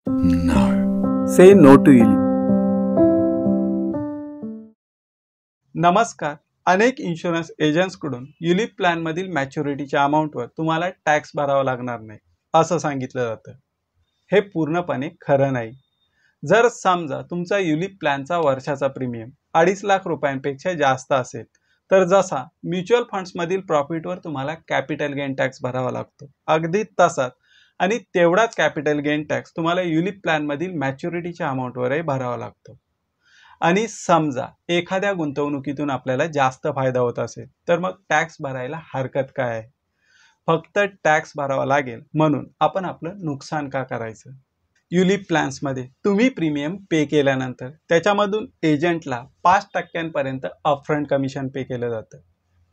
No. Say no to ULIP. नमस्कार. अनेक insurance एजंट्सकडून ULIP प्लॅनमधील मॅच्युरिटीच्या अमाऊंटवर तुम्हाला टॅक्स भरावा लागणार नाही असं सांगितलं जातं. हे पूर्णपणे खरं नाही. जर समजा तुमचा युलिप प्लॅनचा वर्षाचा प्रीमियम 2.5 लाख रुपयांपेक्षा जास्त असेल तर जसा म्युच्युअल फंड्समधील प्रॉफिटवर तुम्हाला कॅपिटल गेन टॅक्स भरावा लागतो, अगदी तसाच आणि तेवढाच कॅपिटल गेन टॅक्स तुम्हाला युलिप प्लॅनमधील मॅच्युरिटीच्या अमाऊंटवरही भरावा लागतो. आणि समजा एखाद्या गुंतवणुकीतून आपल्याला जास्त फायदा होत असेल तर मग टॅक्स भरायला हरकत काय आहे? फक्त टॅक्स भरावा लागेल म्हणून आपण आपलं नुकसान का करायचं? युलिप प्लॅन्समध्ये तुम्ही प्रीमियम पे केल्यानंतर त्याच्यामधून एजंटला 5% अपफ्रंट कमिशन पे केलं जातं.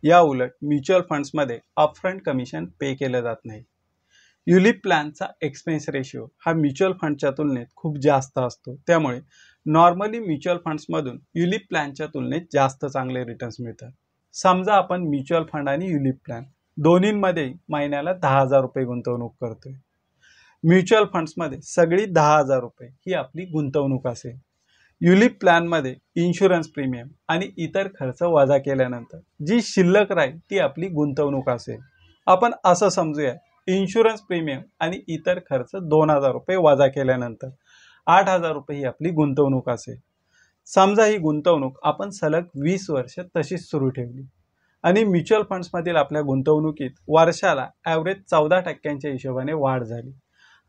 या उलट म्युच्युअल फंड्समध्ये अपफ्रंट कमिशन पे केलं जात नाही. युलिप प्लॅनचा एक्सपेन्स रेशिओ हा म्युच्युअल फंडच्या तुलनेत खूप जास्त असतो. त्यामुळे नॉर्मली म्युच्युअल फंड्समधून युलिप प्लॅनच्या तुलनेत जास्त चांगले रिटर्न्स मिळतात. समजा आपण म्युच्युअल फंड आणि युलिप प्लॅन दोन्हींमध्ये महिन्याला 10,000 रुपये गुंतवणूक करतोय. म्युच्युअल फंड्समध्ये सगळी 10,000 रुपये ही आपली गुंतवणूक असेल. युलिप प्लॅनमध्ये इन्शुरन्स प्रीमियम आणि इतर खर्च वजा केल्यानंतर जी शिल्लक राहील ती आपली गुंतवणूक असेल. आपण असं समजूया, इन्शुरन्स प्रीमियम आणि इतर खर्च 2,000 रुपये वजा केल्यानंतर 8,000 रुपये ही आपली गुंतवणूक असेल. समजा ही गुंतवणूक आपण सलग 20 वर्ष तशीच सुरू ठेवली आणि म्युच्युअल फंड्समधील आपल्या गुंतवणुकीत वर्षाला ॲव्हरेज 14% हिशोबाने वाढ झाली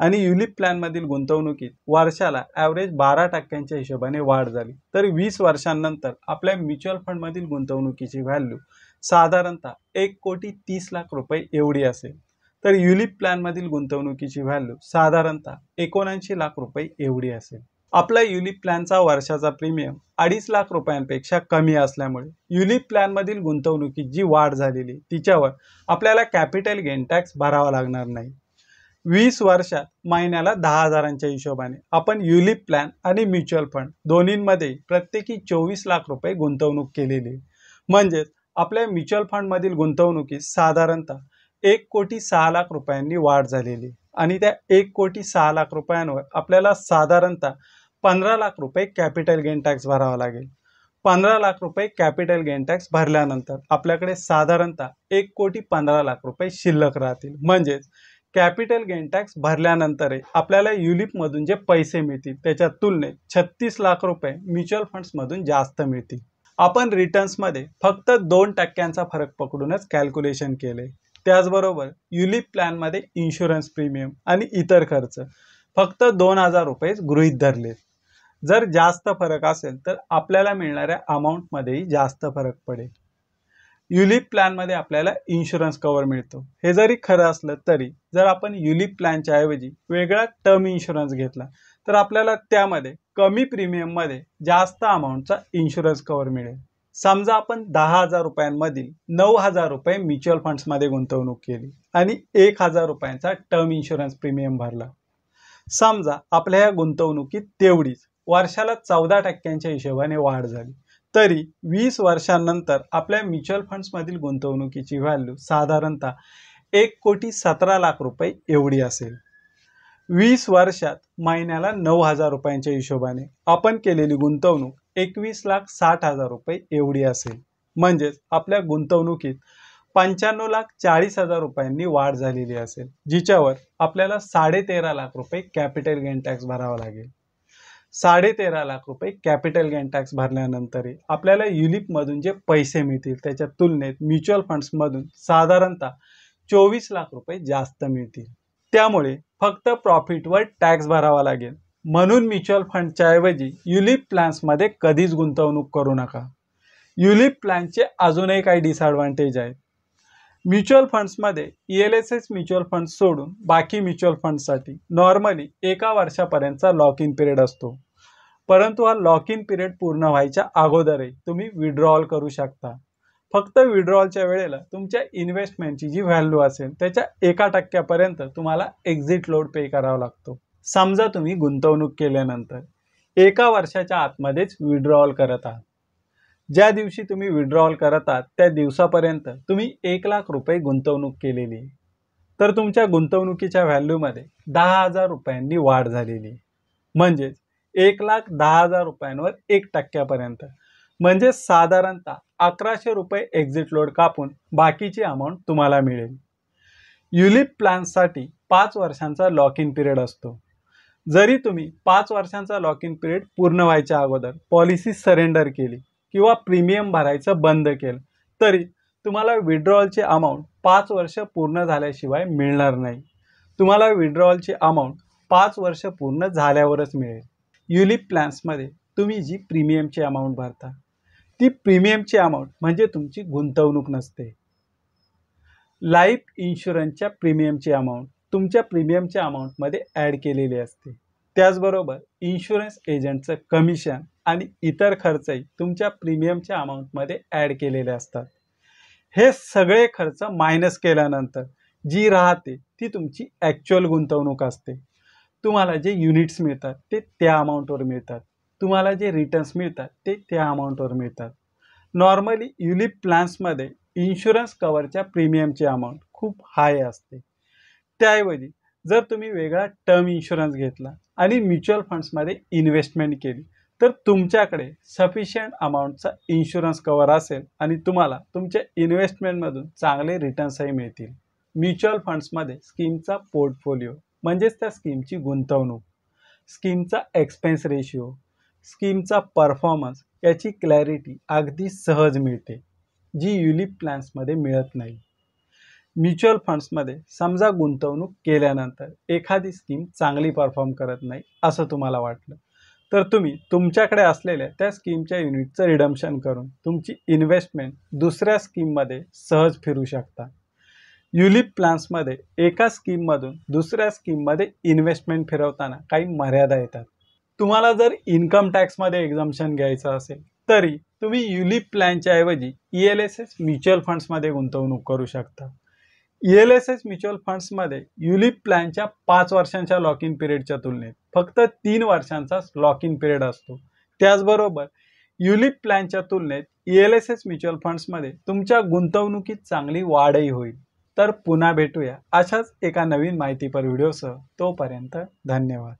आणि युलिप प्लॅनमधील गुंतवणुकीत वर्षाला ॲव्हरेज 12% हिशोबाने वाढ झाली, तर 20 वर्षांनंतर आपल्या म्युच्युअल फंडमधील गुंतवणुकीची व्हॅल्यू साधारणतः 1,30,00,000 रुपये एवढी असेल. तर युलिप प्लॅनमधील गुंतवणुकीची व्हॅल्यू साधारणतः 79,00,000 रुपये एवढी असेल. आपला युलिप प्लॅनचा वर्षाचा प्रीमियम 2.5 लाख रुपयांपेक्षा कमी असल्यामुळे युलिप प्लॅनमधील गुंतवणुकीत जी वाढ झालेली तिच्यावर आपल्याला कॅपिटल गेन टॅक्स भरावा लागणार नाही. 20 वर्षात महिन्याला 10,000च्या हिशोबाने आपण युलिप प्लॅन आणि म्युच्युअल फंड दोन्हींमध्ये प्रत्येकी 24 लाख रुपये गुंतवणूक केलेली. म्हणजेच आपल्या म्युच्युअल फंडमधील गुंतवणुकीत साधारणतः 1,06,00,000 रुपयांनी वाढ झालेली आणि त्या 1,06,00,000 रुपयांवर आपल्याला साधारणतः 15 लाख रुपये कॅपिटल गेन टॅक्स भरावा लागेल. 15 लाख रुपये कॅपिटल गेन टॅक्स भरल्यानंतर आपल्याकडे साधारणतः 1,15,00,000 रुपये शिल्लक राहतील. म्हणजेच कॅपिटल गेन टॅक्स भरल्यानंतर आपल्याला युलिपमधून जे पैसे मिळतील त्याच्या तुलनेत 36 लाख रुपये म्युच्युअल फंड्समधून जास्त मिळतील. आपण रिटर्न्समध्ये फक्त 2% फरक पकडूनच कॅल्क्युलेशन केले. त्याचबरोबर युलिप प्लॅनमध्ये इन्शुरन्स प्रीमियम आणि इतर खर्च फक्त 2,000 रुपयेच गृहीत धरले. जर जास्त फरक असेल तर आपल्याला मिळणाऱ्या अमाऊंटमध्येही जास्त फरक पडेल. युलिप प्लॅनमध्ये आपल्याला इन्शुरन्स कव्हर मिळतो, हे जरी खरं असलं तरी जर आपण युलिप प्लॅनच्या ऐवजी वेगळा टर्म इन्शुरन्स घेतला तर आपल्याला त्यामध्ये कमी प्रीमियममध्ये जास्त अमाऊंटचा इन्शुरन्स कव्हर मिळेल. समजा आपण 10,000 रुपयांमधील 9,000 रुपये म्युच्युअल फंड्समध्ये गुंतवणूक केली आणि 1,000 रुपयांचा टर्म इन्शुरन्स प्रीमियम भरला. समजा आपल्या या गुंतवणुकीत तेवढीच वर्षाला 14%च्या हिशोबाने वाढ झाली, तरी 20 वर्षांनंतर आपल्या म्युच्युअल फंड्समधील गुंतवणुकीची व्हॅल्यू साधारणतः 1,17,00,000 रुपये एवढी असेल. 20 वर्षात महिन्याला 9,000 रुपयांच्या हिशोबाने आपण केलेली गुंतवणूक 21,60,000 रुपये एवढी असेल. म्हणजेच आपल्या गुंतवणुकीत 95,40,000 रुपयांनी वाढ झालेली असेल, जिच्यावर आपल्याला 13.5 लाख रुपये कॅपिटल गेन टॅक्स भरावा लागेल. 13.5 लाख रुपये कॅपिटल गेन टॅक्स भरल्यानंतरही आपल्याला युलिपमधून जे पैसे मिळतील त्याच्या तुलनेत म्युच्युअल फंड्समधून साधारणतः 24 लाख रुपये जास्त मिळतील. त्यामुळे फक्त प्रॉफिटवर टॅक्स भरावा लागेल. म्हणून म्युच्युअल फंडच्या ऐवजी युलिप प्लॅन्समध्ये कधीच गुंतवणूक करू नका. युलिप प्लॅनचे अजूनही काही डिसएडव्हान्टेज आहेत. म्युच्युअल फंड्समध्ये ELSS म्युच्युअल फंड सोडून बाकी म्युच्युअल फंड्ससाठी नॉर्मली 1 वर्षापर्यंतचा लॉक इन पिरियड असतो. परंतु हा लॉक इन पिरियड पूर्ण व्हायच्या अगोदरही तुम्ही विड्रॉल करू शकता. फक्त विड्रॉलच्या वेळेला तुमच्या इन्व्हेस्टमेंटची जी व्हॅल्यू असेल त्याच्या 1% तुम्हाला एक्झिट लोड पे करावा लागतो. समजा तुम्ही गुंतवणूक केल्यानंतर 1 वर्षाच्या आतमध्येच विड्रॉल करत आहात. ज्या दिवशी तुम्ही विड्रॉल करत आहात त्या दिवसापर्यंत तुम्ही 1 लाख रुपये गुंतवणूक केलेली, तर तुमच्या गुंतवणुकीच्या व्हॅल्यूमध्ये 10,000 रुपयांनी वाढ झालेली. म्हणजेच 1,10,000 रुपयांवर 1% म्हणजे साधारणतः 1100 रुपये एक्झिट लोड कापून बाकीची अमाऊंट तुम्हाला मिळेल. युलिप प्लॅनसाठी 5 वर्षांचा लॉक इन पिरियड असतो. जरी तुम्ही 5 वर्षांचा लॉक इन पिरियड पूर्ण व्हायच्या अगोदर पॉलिसी सरेंडर केली किंवा प्रीमियम भरायचं बंद केलं तरी तुम्हाला विड्रॉवलची अमाऊंट 5 वर्ष पूर्ण झाल्याशिवाय मिळणार नाही. तुम्हाला विड्रॉवलची अमाऊंट 5 वर्ष पूर्ण झाल्यावरच मिळेल. युलिप प्लॅन्समध्ये तुम्ही जी प्रीमियमची अमाऊंट भरता ती प्रीमियमची अमाऊंट म्हणजे तुमची गुंतवणूक नसते. लाईफ इन्शुरन्सच्या प्रीमियमची अमाऊंट तुमच्या प्रीमियमच्या अमाऊंटमध्ये ॲड केलेली असते. त्याचबरोबर इन्शुरन्स एजंटचं कमिशन आणि इतर खर्चही तुमच्या प्रीमियमच्या अमाऊंटमध्ये ॲड केलेले असतात. हे सगळे खर्च मायनस केल्यानंतर जी राहते ती तुमची ॲक्च्युअल गुंतवणूक असते. तुम्हाला जे युनिट्स मिळतात ते त्या अमाऊंटवर मिळतात. तुम्हाला जे रिटर्न्स मिळतात ते त्या अमाऊंटवर मिळतात. नॉर्मली युलिप प्लॅन्समध्ये इन्शुरन्स कवरच्या प्रीमियमची अमाऊंट खूप हाय असते. त्याऐवजी जर तुम्ही वेगळा टर्म इन्शुरन्स घेतला आणि म्युच्युअल फंड्समध्ये इन्व्हेस्टमेंट केली तर तुमच्याकडे सफिशियंट अमाऊंटचा इन्शुरन्स कवर असेल आणि तुम्हाला तुमच्या इन्व्हेस्टमेंटमधून चांगले रिटर्न्सही मिळतील. म्युच्युअल फंड्समध्ये स्कीमचा पोर्टफोलिओ म्हणजेच त्या स्कीमची गुंतवणूक, स्कीमचा एक्सपेन्स रेशिओ, स्कीमचा परफॉर्मन्स याची क्लॅरिटी अगदी सहज मिळते, जी युलिप प्लॅन्समध्ये मिळत नाही. म्युच्युअल फंड्समध्ये समजा गुंतवणूक केल्यानंतर एखादी स्कीम चांगली परफॉर्म करत नाही असं तुम्हाला वाटलं तर तुम्ही तुमच्याकडे असलेल्या त्या स्कीमच्या युनिटचं रिडम्शन करून तुमची इन्व्हेस्टमेंट दुसऱ्या स्कीममध्ये सहज फिरू शकता. युलिप प्लॅन्समध्ये एका स्कीममधून दुसऱ्या स्कीममध्ये इन्व्हेस्टमेंट फिरवताना काही मर्यादा येतात. तुम्हाला जर इन्कम टॅक्समध्ये एक्झम्पशन घ्यायचं असेल तरी तुम्ही युलिप प्लॅनच्या ऐवजी ELSS म्युच्युअल फंड्समध्ये गुंतवणूक करू शकता. ELSS म्युच्युअल फंड्समध्ये युलिप प्लॅनच्या 5 वर्षांच्या लॉक इन पिरियडच्या तुलनेत फक्त 3 वर्षांचा लॉक इन पिरियड असतो. त्याचबरोबर युलिप प्लॅनच्या तुलनेत ELSS म्युच्युअल फंड्समध्ये तुमच्या गुंतवणुकीत चांगली वाढही होईल. तर पुन्हा भेटूया अशाच एका नवीन माहितीपर व्हिडिओसह. तोपर्यंत धन्यवाद.